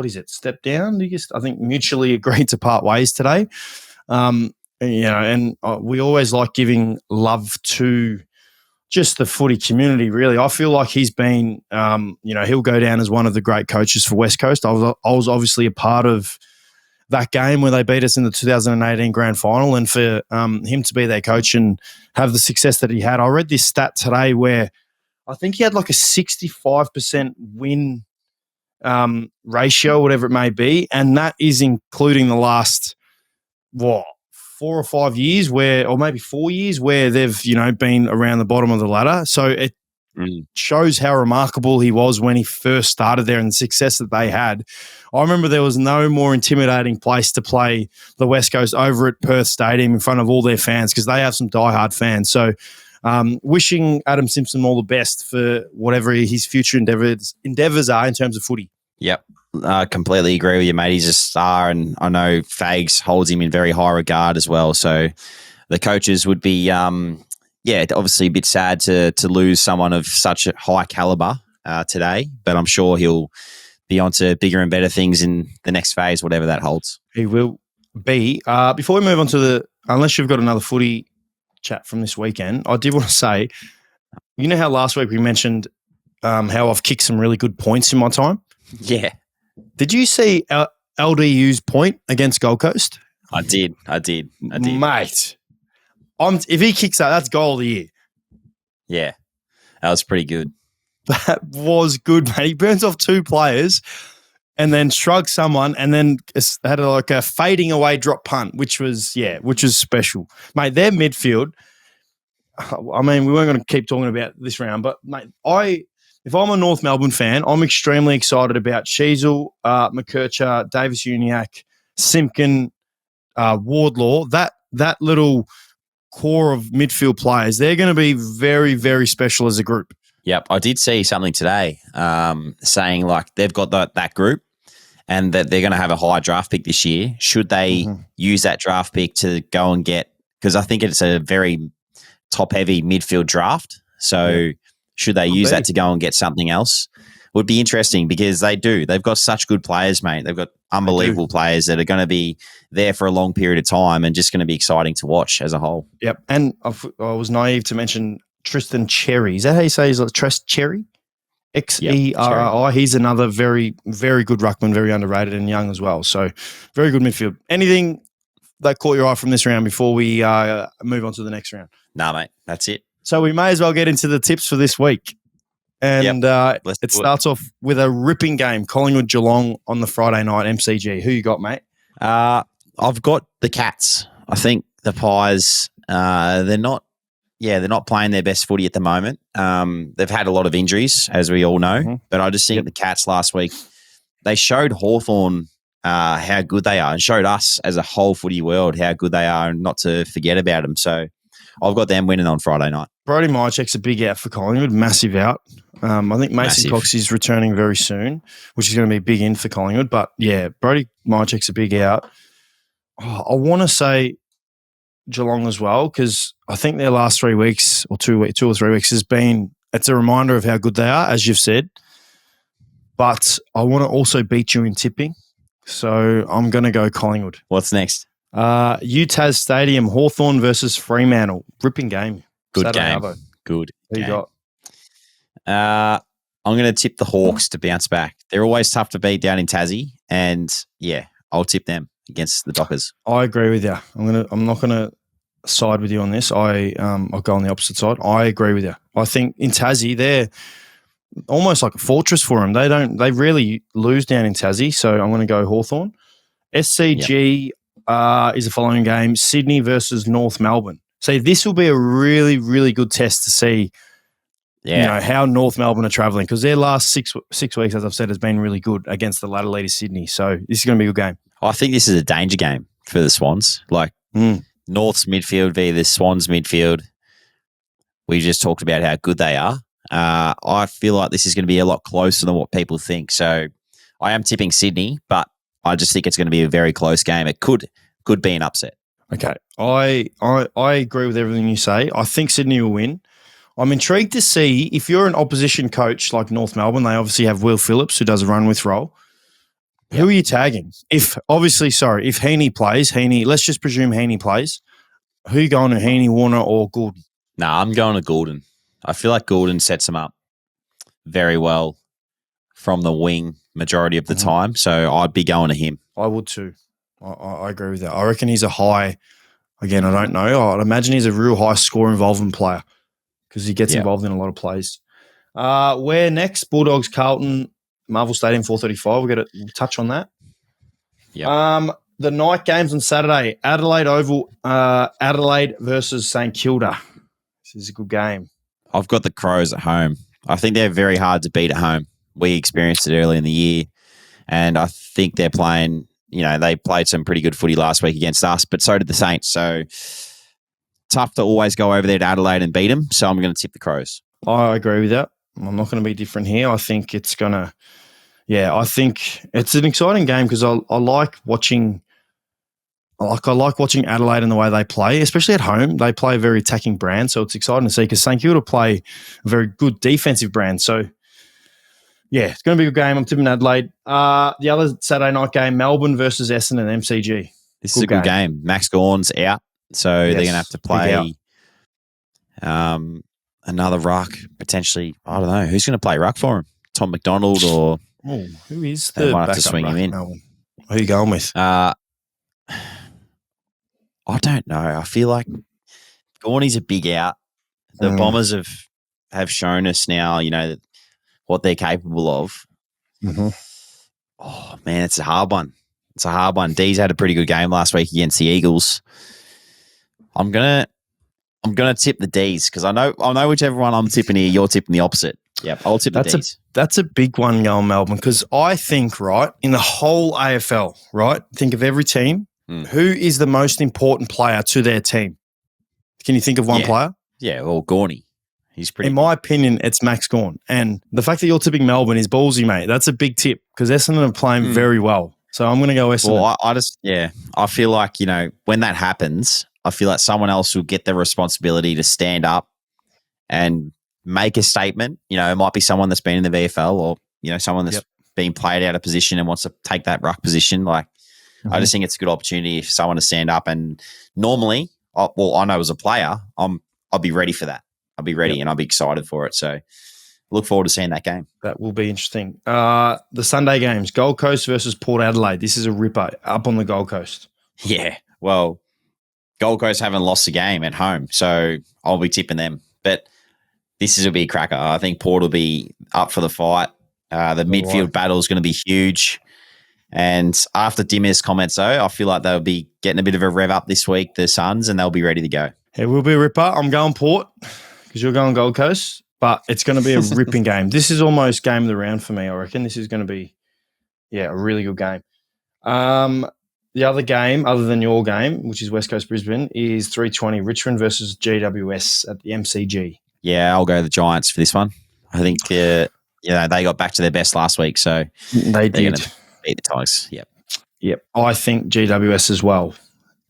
is it? Stepped down. I think mutually agreed to part ways today. We always like giving love to just the footy community, really. I feel like he's been, he'll go down as one of the great coaches for West Coast. I was obviously a part of that game where they beat us in the 2018 grand final, and for him to be their coach and have the success that he had. I read this stat today where I think he had like a 65% win ratio, whatever it may be, and that is including the last, 4 or 5 years or maybe 4 years where they've, been around the bottom of the ladder. So it shows how remarkable he was when he first started there and the success that they had. I remember there was no more intimidating place to play the West Coast over at Perth Stadium in front of all their fans because they have some diehard fans. So wishing Adam Simpson all the best for whatever his future endeavours are in terms of footy. Yep. I completely agree with you, mate. He's a star, and I know Fags holds him in very high regard as well. So the coaches would be, obviously a bit sad to lose someone of such a high caliber today, but I'm sure he'll be on to bigger and better things in the next phase, whatever that holds. He will be. Before we move on to unless you've got another footy chat from this weekend, I did want to say, you know how last week we mentioned how I've kicked some really good points in my time? Yeah. Did you see LDU's point against Gold Coast? I did. Mate, if he kicks that's goal of the year. Yeah, that was pretty good. That was good, mate. He burns off 2 players and then shrugs someone and then had a fading away drop punt, which was special. Mate, their midfield, I mean, we weren't going to keep talking about this round, but, mate, if I'm a North Melbourne fan, I'm extremely excited about Sheasel, McKercher, Davis-Uniacke, Simpkin, Wardlaw. That little core of midfield players, they're going to be very, very special as a group. Yep. I did see something today saying like they've got that group and that they're going to have a high draft pick this year. Should they use that draft pick to go and get – because I think it's a very top-heavy midfield draft. So should they use that to go and get something else? Would be interesting because they do. They've got such good players, mate. They've got unbelievable players that are going to be there for a long period of time and just going to be exciting to watch as a whole. Yep. And I was naive to mention Tristan Cherry. Is that how you say he's like Trest Cherry? Xerri. Yep, he's another very, very good ruckman, very underrated and young as well. So very good midfield. Anything that caught your eye from this round before we move on to the next round? Nah, mate. That's it. So we may as well get into the tips for this week. And it starts off with a ripping game, Collingwood-Geelong on the Friday night MCG. Who you got, mate? I've got the Cats. I think the Pies, they're not playing their best footy at the moment. They've had a lot of injuries, as we all know, but I just think the Cats last week, they showed Hawthorn how good they are and showed us as a whole footy world how good they are and not to forget about them. So I've got them winning on Friday night. Brody Mychek's a big out for Collingwood, massive out. I think Mason Cox is returning very soon, which is going to be a big in for Collingwood. But, yeah, Brody Mychek's a big out. I want to say Geelong as well because I think their last 3 weeks or 2 or 3 weeks it's a reminder of how good they are, as you've said. But I want to also beat you in tipping. So I'm going to go Collingwood. What's next? UTAS Stadium, Hawthorn versus Fremantle. Ripping game. Good Saturday game. Arvo. Good. Who you got? I'm going to tip the Hawks to bounce back. They're always tough to beat down in Tassie, and I'll tip them against the Dockers. I agree with you. I'm not gonna side with you on this. I'll go on the opposite side. I agree with you. I think in Tassie they're almost like a fortress for them. They rarely lose down in Tassie, so I'm going to go Hawthorn. SCG is the following game: Sydney versus North Melbourne. See, this will be a really, really good test to see, how North Melbourne are travelling, because their last six weeks, as I've said, has been really good against the ladder leader Sydney. So this is going to be a good game. I think this is a danger game for the Swans. Like North's midfield via the Swans midfield. We just talked about how good they are. I feel like this is going to be a lot closer than what people think. So I am tipping Sydney, but I just think it's going to be a very close game. It could be an upset. Okay. I agree with everything you say. I think Sydney will win. I'm intrigued to see if you're an opposition coach like North Melbourne. They obviously have Will Phillips, who does a run with Rell. Yep. Who are you tagging? If Heaney plays, let's just presume Heaney plays. Who you going to, Heaney, Warner, or Goulden? No, I'm going to Goulden. I feel like Goulden sets him up very well from the wing majority of the time. So I'd be going to him. I would too. I agree with that. I reckon he's a high, again, I don't know. I'd imagine he's a real high score involvement player because he gets involved in a lot of plays. Where next? Bulldogs, Carlton, Marvel Stadium, 4:35. We've got to touch on that. Yeah. The night games on Saturday, Adelaide Oval, Adelaide versus St Kilda. This is a good game. I've got the Crows at home. I think they're very hard to beat at home. We experienced it early in the year, and I think they're playing, they played some pretty good footy last week against us, but so did the Saints. So tough to always go over there to Adelaide and beat them, so I'm going to tip the Crows. I agree with that. I'm not going to be different here. I think it's going to, I think it's an exciting game because I like watching Adelaide and the way they play, especially at home. They play a very attacking brand, so it's exciting to see because St Kilda play a very good defensive brand. So, it's going to be a good game. I'm tipping Adelaide. The other Saturday night game, Melbourne versus Essendon and MCG. This is a good game. Max Gawn's out, so they're going to have to play another ruck, potentially. I don't know. Who's going to play ruck for him? Tom McDonald or... Oh, who is they the might have to backup swing him in. Melbourne? Who are you going with? I don't know. I feel like Gawny's a big out. The Bombers have shown us now, what they're capable of. Mm-hmm. Oh man, it's a hard one. D's had a pretty good game last week against the Eagles. I'm gonna tip the D's because I know whichever one I'm tipping here. You're tipping the opposite. Yep, I'll tip the D's. That's a big one going Melbourne because I think in the whole AFL, think of every team. Who is the most important player to their team? Can you think of one player? Yeah, well, Gawny. He's pretty. In my opinion, it's Max Gawn. And the fact that you're tipping Melbourne is ballsy, mate. That's a big tip because Essendon are playing very well. So I'm going to go Essendon. Well, I feel like, when that happens, I feel like someone else will get the responsibility to stand up and make a statement. It might be someone that's been in the VFL or, someone that's been played out of position and wants to take that ruck position. I just think it's a good opportunity for someone to stand up. And normally, I know as a player, I'll be ready for that. I'll be ready and I'll be excited for it. So look forward to seeing that game. That will be interesting. The Sunday games, Gold Coast versus Port Adelaide. This is a ripper up on the Gold Coast. Yeah. Well, Gold Coast haven't lost a game at home, so I'll be tipping them. But this will be a cracker. I think Port will be up for the fight. The midfield battle is going to be huge. And after Dimmer's comments, though, I feel like they'll be getting a bit of a rev up this week, the Suns, and they'll be ready to go. It will be a ripper. I'm going Port because you're going Gold Coast, but it's going to be a ripping game. This is almost game of the round for me, I reckon. This is going to be, a really good game. The other game, other than your game, which is West Coast Brisbane, is 3:20 Richmond versus GWS at the MCG. Yeah, I'll go the Giants for this one. I think they got back to their best last week, so they did beat the Tigers. Yep. I think GWS as well.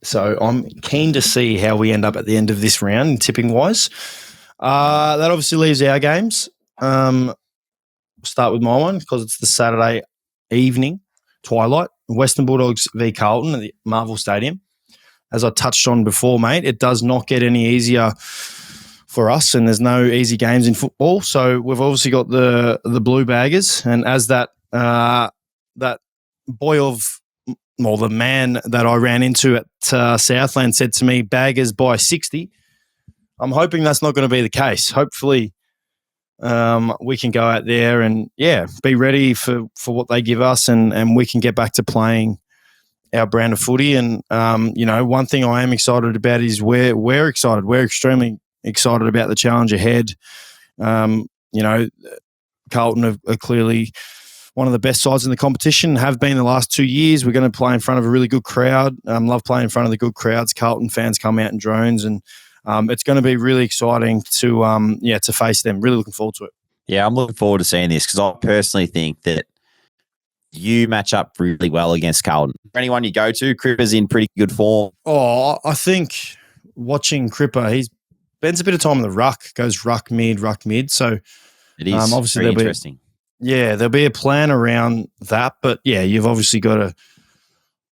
So I'm keen to see how we end up at the end of this round, tipping wise. That obviously leaves our games. Start with my one because it's the Saturday evening twilight. Western Bulldogs v Carlton at the Marvel Stadium. As I touched on before, mate, it does not get any easier for us, and there's no easy games in football. So we've obviously got the Blue Baggers, and as that the man that I ran into at Southland said to me, Baggers by 60. I'm hoping that's not going to be the case. Hopefully we can go out there and, be ready for what they give us and we can get back to playing our brand of footy. And, one thing I am excited about is we're excited. We're extremely excited about the challenge ahead. Carlton are clearly one of the best sides in the competition, have been the last 2 years. We're going to play in front of a really good crowd. Love playing in front of the good crowds. Carlton fans come out in drones, and it's going to be really exciting to face them. Really looking forward to it. Yeah, I'm looking forward to seeing this because I personally think that you match up really well against Carlton. For anyone you go to, Cripper's in pretty good form. Oh, I think watching Cripper, he spends a bit of time in the ruck, goes ruck mid. So it is obviously very interesting. There'll be a plan around that, but yeah, you've obviously got to,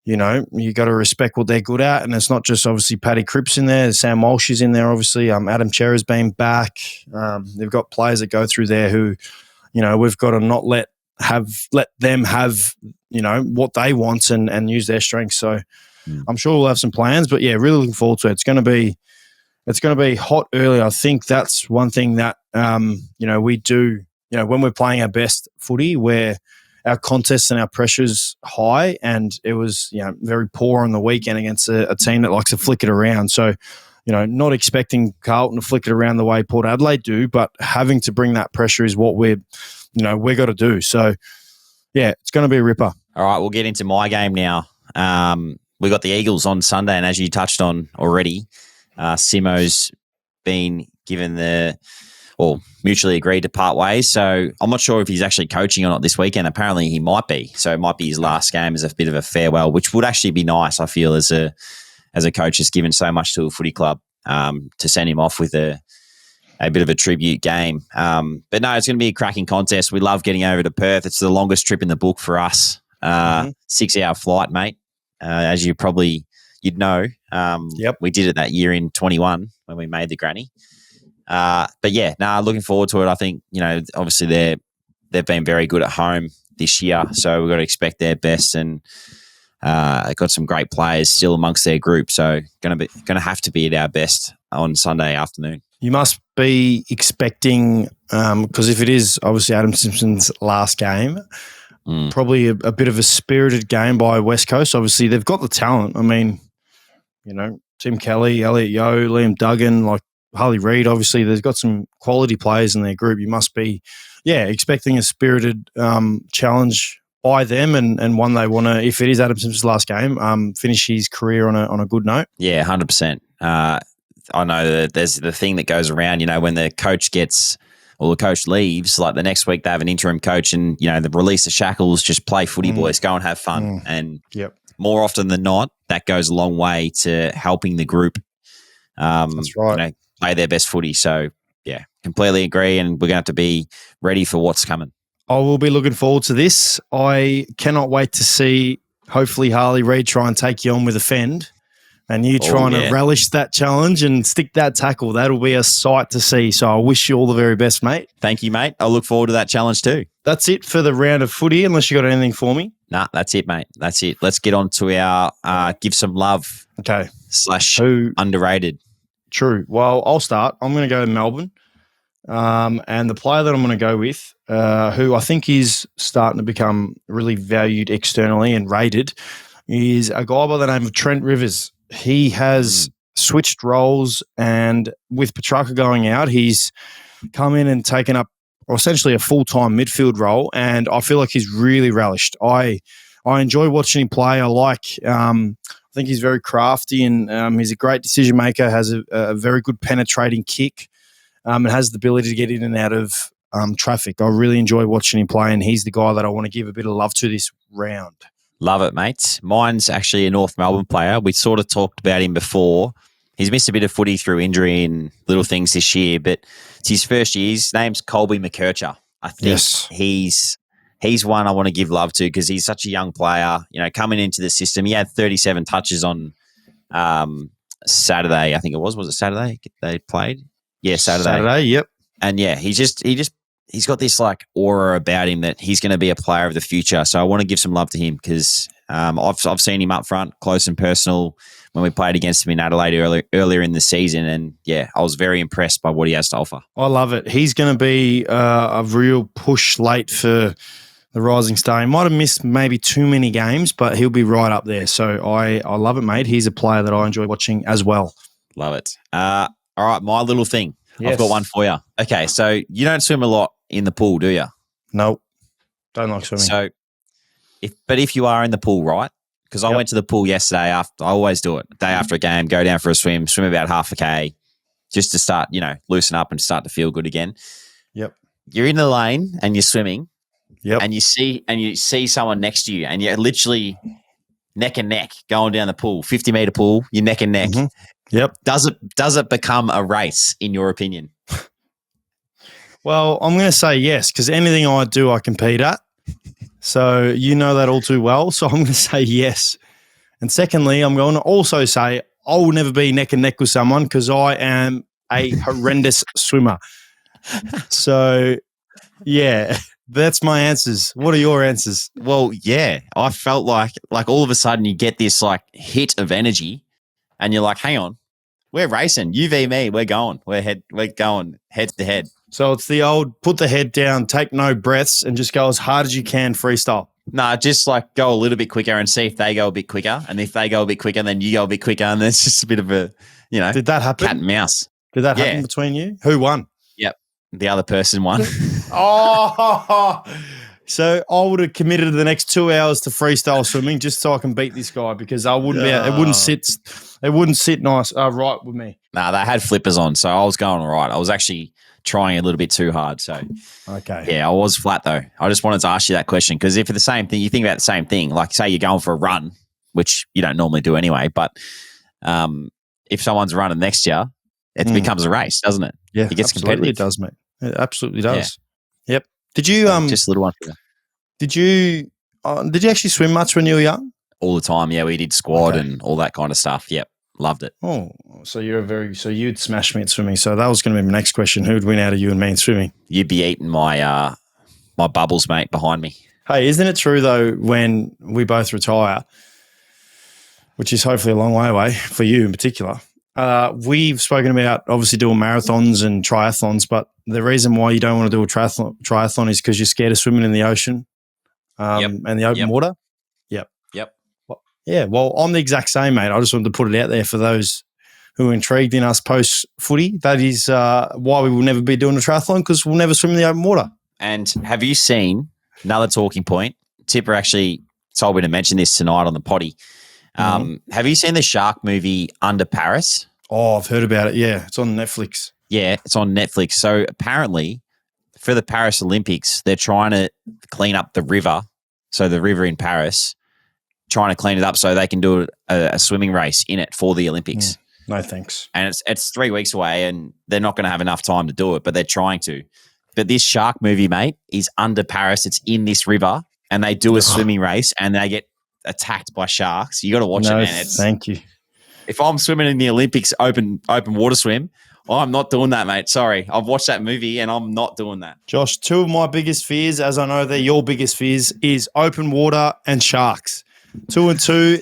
you got to respect what they're good at, and it's not just obviously Paddy Cripps in there. Sam Walsh is in there, obviously. Adam Cherra's been back. They've got players that go through there who, we've got to not let them have, what they want and use their strengths. So I'm sure we'll have some plans, but yeah, really looking forward to it. It's going to be hot early. I think that's one thing that, we do, when we're playing our best footy, where our contests and our pressure's high, and it was, very poor on the weekend against a team that likes to flick it around. So, not expecting Carlton to flick it around the way Port Adelaide do, but having to bring that pressure is what we've got to do. So, yeah, it's going to be a ripper. All right, we'll get into my game now. We got the Eagles on Sunday, and as you touched on already, Simo's been given mutually agreed to part ways. So I'm not sure if he's actually coaching or not this weekend. Apparently he might be. So it might be his last game as a bit of a farewell, which would actually be nice, I feel, as a coach has given so much to a footy club, to send him off with a bit of a tribute game. But no, it's going to be a cracking contest. We love getting over to Perth. It's the longest trip in the book for us. 6-hour flight, mate. As you'd know. Yep. We did it that year in 21 when we made the granny. But yeah, looking forward to it. I think, obviously they've been very good at home this year, so we've got to expect their best, and got some great players still amongst their group. So going to have to be at our best on Sunday afternoon. You must be expecting, because if it is obviously Adam Simpson's last game, probably a bit of a spirited game by West Coast. Obviously, they've got the talent. I mean, Tim Kelly, Elliot Yeo, Liam Duggan, like Harley Reid, obviously, they've got some quality players in their group. You must be, expecting a spirited challenge by them, and one they want to, if it is Adam Simpson's last game, finish his career on a good note. Yeah, 100%. I know that there's the thing that goes around, when the coach gets or the coach leaves, like the next week they have an interim coach, and, the release of shackles, just play footy, boys, go and have fun. And more often than not, that goes a long way to helping the group. That's right. Play their best footy. So, yeah, completely agree, and we're going to have to be ready for what's coming. I will be looking forward to this. I cannot wait to see, hopefully, Harley Reid try and take you on with a fend, and you trying to relish that challenge and stick that tackle. That'll be a sight to see. So I wish you all the very best, mate. Thank you, mate. I look forward to that challenge too. That's it for the round of footy, unless you got anything for me. Nah, that's it, mate. That's it. Let's get on to our give some love. Okay. / underrated. True. Well, I'll start. I'm going to go to Melbourne. And the player that I'm going to go with, who I think is starting to become really valued externally and rated, is a guy by the name of Trent Rivers. He has switched roles, and with Petrarca going out, he's come in and taken up essentially a full-time midfield role, and I feel like he's really relished. I enjoy watching him play. I think he's very crafty, and he's a great decision maker, has a very good penetrating kick, and has the ability to get in and out of traffic. I really enjoy watching him play, and he's the guy that I want to give a bit of love to this round. Love it, mate. Mine's actually a North Melbourne player. We sort of talked about him before. He's missed a bit of footy through injury and little things this year, but it's his first year. His name's Colby McKercher. I think he's one I want to give love to because he's such a young player. Coming into the system, he had 37 touches on Saturday. I think it was. Was it Saturday they played? Yeah, Saturday. Yep. And yeah, he's got this like aura about him that he's going to be a player of the future. So I want to give some love to him because I've seen him up front, close and personal, when we played against him in Adelaide earlier in the season. And yeah, I was very impressed by what he has to offer. I love it. He's going to be a real push late for the rising star. He might have missed maybe too many games, but he'll be right up there. So I love it, mate. He's a player that I enjoy watching as well. Love it. All right, my little thing. Yes. I've got one for you. Okay, so you don't swim a lot in the pool, do you? Nope. Don't like swimming. So, if you are in the pool, right? Because I went to the pool yesterday. I always do it. Day after a game, go down for a swim about half a K, just to start, loosen up and start to feel good again. Yep. You're in the lane and you're swimming. Yep. And you see someone next to you and you're literally neck and neck going down the pool, 50-meter pool, you're neck and neck. Mm-hmm. Yep. Does it become a race in your opinion? Well, I'm going to say yes, because anything I do, I compete at. So you know that all too well. So I'm going to say yes. And secondly, I'm going to also say I will never be neck and neck with someone because I am a horrendous swimmer. So, yeah. That's my answers. What are your answers? Well, yeah, I felt like all of a sudden you get this like hit of energy and you're like, hang on, we're racing. You v me, we're going. We're going head to head. So it's the old put the head down, take no breaths and just go as hard as you can freestyle. No, just like go a little bit quicker and see if they go a bit quicker. And if they go a bit quicker, then you go a bit quicker. And then it's just a bit of a, Did that happen? Cat and mouse. Did that happen between you? Who won? Yep. The other person won. Oh, so I would have committed the next 2 hours to freestyle swimming just so I can beat this guy because I wouldn't it wouldn't sit nice right with me. Nah, they had flippers on, so I was going all right. I was actually trying a little bit too hard. So okay, yeah, I was flat though. I just wanted to ask you that question because if it's the same thing, you think about the same thing. Like say you're going for a run, which you don't normally do anyway, but if someone's running next to you, it becomes a race, doesn't it? Yeah, it gets absolutely competitive. It does, mate. It absolutely does. Yeah. Yep. Did you just a little one? Did you actually swim much when you were young? All the time. Yeah, we did squad and all that kind of stuff. Yep, loved it. Oh, so you'd smash me at swimming. So that was going to be my next question. Who'd win out of you and me in swimming? You'd be eating my my bubbles, mate, behind me. Hey, isn't it true though? When we both retire, which is hopefully a long way away for you in particular. We've spoken about obviously doing marathons and triathlons, but the reason why you don't want to do a triathlon is because you're scared of swimming in the ocean and the open water. Yep. Yeah, well, I'm the exact same, mate. I just wanted to put it out there for those who are intrigued in us post-footy. That is why we will never be doing a triathlon because we'll never swim in the open water. And have you seen another talking point? Tipper actually told me to mention this tonight on the potty. Have you seen the shark movie Under Paris? Oh, I've heard about it. Yeah, it's on Netflix. Yeah, it's on Netflix. So apparently for the Paris Olympics, they're trying to clean up the river. So the river in Paris, trying to clean it up so they can do a swimming race in it for the Olympics. No, thanks. And it's 3 weeks away and they're not going to have enough time to do it, but they're trying to. But this shark movie, mate, is Under Paris. It's in this river and they do a swimming race and they get attacked by sharks. You got to watch it, man. Thank you. If I'm swimming in the Olympics open water swim, I'm not doing that, mate. Sorry. I've watched that movie and I'm not doing that. Josh, two of my biggest fears, as I know they're your biggest fears, is open water and sharks. 2 and 2.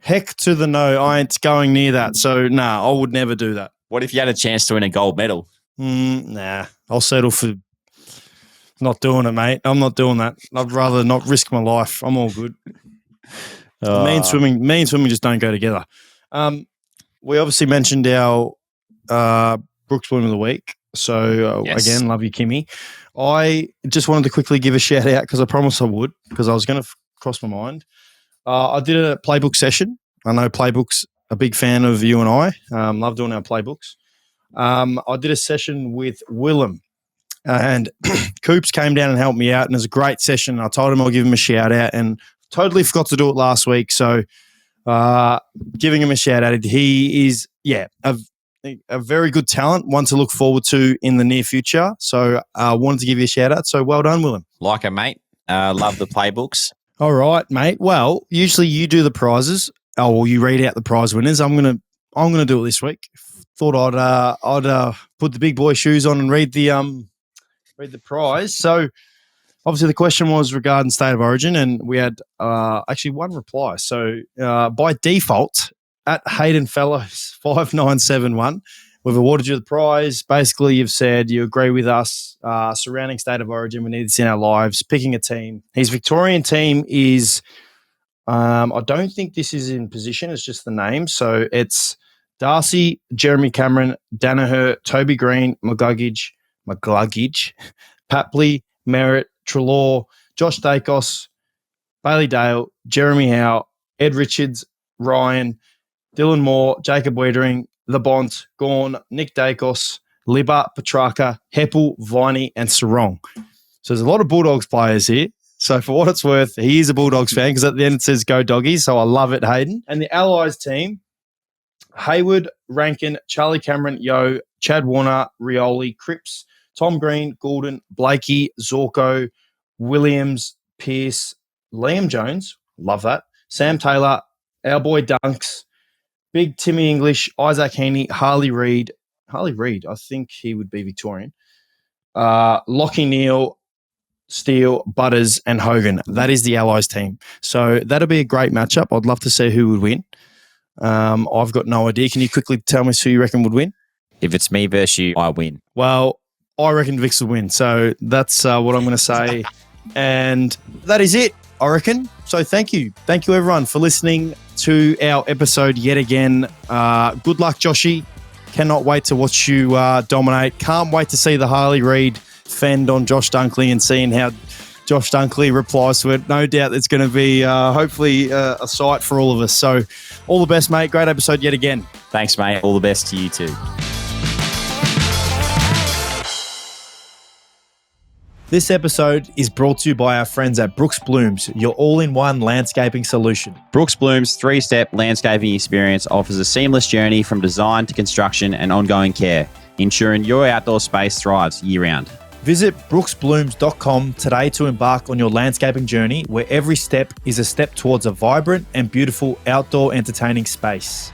Heck to the no. I ain't going near that. So, I would never do that. What if you had a chance to win a gold medal? Nah. I'll settle for not doing it, mate. I'm not doing that. I'd rather not risk my life. I'm all good. Me and swimming just don't go together. We obviously mentioned our Brookes Bloom of the week. So, Again, love you, Kimmy. I just wanted to quickly give a shout out because I promised I would because I was going to cross my mind. I did a playbook session. I know Playbook's a big fan of you and I. Love doing our playbooks. I did a session with Willem and Coops came down and helped me out and it was a great session. I told him I'll give him a shout out and totally forgot to do it last week. So giving him a shout out. He is, a very good talent, one to look forward to in the near future. So I wanted to give you a shout out. So well done, Willem. Like it, mate. Love the playbooks. All right, mate. Well, usually you do the prizes. Oh, well, you read out the prize winners. I'm gonna do it this week. Thought I'd put the big boy shoes on and read the prize. So obviously the question was regarding State of Origin, and we had actually one reply. So by default, at Hayden Fellows 5971, We've awarded you the prize. Basically, you've said you agree with us. Surrounding state of origin, we need this in our lives. Picking a team. His Victorian team is, I don't think this is in position. It's just the name. So it's Darcy, Jeremy Cameron, Danaher, Toby Green, McGluggage, Papley, Merritt, Treloar, Josh Dacos, Bailey Dale, Jeremy Howe, Ed Richards, Ryan, Dylan Moore, Jacob Wiedering, The Bont, Gorn, Nick Dacos, Libba, Petrarca, Heppel, Viney, and Sarong. So there's a lot of Bulldogs players here. So for what it's worth, he is a Bulldogs fan because at the end it says go Doggies. So I love it, Hayden. And the Allies team, Hayward, Rankin, Charlie Cameron, Yo, Chad Warner, Rioli, Cripps, Tom Green, Goulden, Blakey, Zorko, Williams, Pearce, Liam Jones, love that, Sam Taylor, our boy Dunks, Big Timmy English, Isaac Heaney, Harley Reid, I think he would be Victorian, Lockie Neal, Steele, Butters, and Hogan. That is the Allies team. So that'll be a great matchup. I'd love to see who would win. I've got no idea. Can you quickly tell me who you reckon would win? If it's me versus you, I win. Well, I reckon Vix will win. So that's what I'm going to say. And that is it, I reckon. So thank you. Thank you, everyone, for listening to our episode yet again. Good luck, Joshy. Cannot wait to watch you dominate. Can't wait to see the Harley Reid fend on Josh Dunkley and seeing how Josh Dunkley replies to it. No doubt it's going to be hopefully a sight for all of us. So all the best, mate. Great episode yet again. Thanks, mate. All the best to you too. This episode is brought to you by our friends at Brookes Blooms, your all-in-one landscaping solution. Brookes Blooms' 3-step landscaping experience offers a seamless journey from design to construction and ongoing care, ensuring your outdoor space thrives year-round. Visit brooksblooms.com today to embark on your landscaping journey, where every step is a step towards a vibrant and beautiful outdoor entertaining space.